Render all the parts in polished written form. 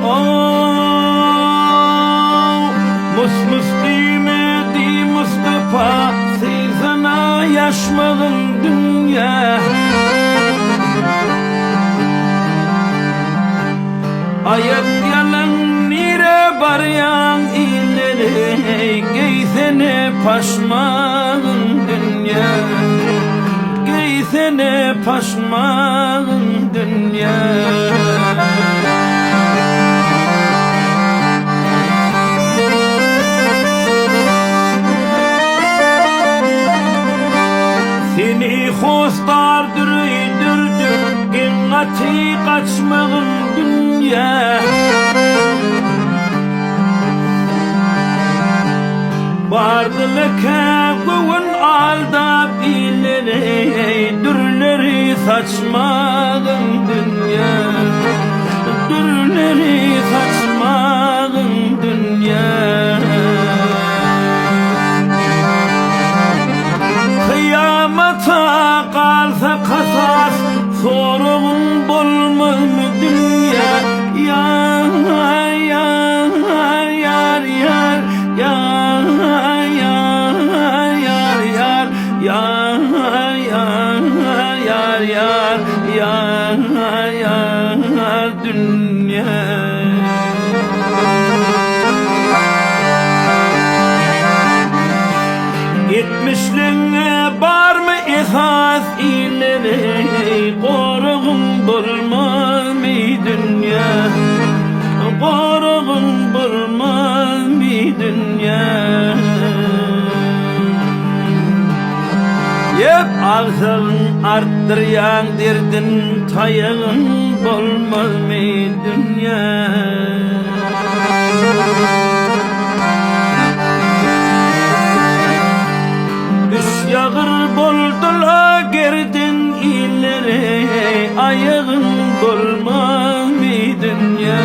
Oh, mus kıymeti Mustafa, sevsana yaşmadın dünya. Ayak yalan nire baryan ileri, giysene paşmanın dünya. Giysene paşmanın dünya. Seni hostar dürüydürdüm, ginnati kaçmağın dünya. Bardılıka kuvun aldap ileri, dürleri saçmağın dünya. Dürleri saçmağın dünya. Kıyamata kalsa kasas, sorun bulmaz mı dünya? Yar yar yar yar yar yar yar yar yar yar yar yar yar dünya. Gitmişliğine var mı esas ileri, koruğun bulmaz mı dünya? Koruğun bulmaz mı dünya? Yep ağzın arttıryan derdin, tayağın bulmaz mı dünya? Yağır boldula gerdin ileri, ayağın bulmaz mı dünya?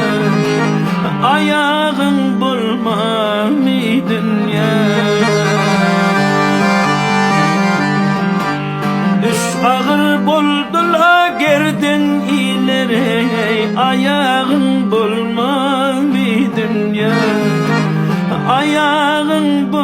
Ayağın bulmaz mı dünya? Düş ağır boldula gerdin ileri, ayağın bulmaz mı dünya? Ayağın bulmaz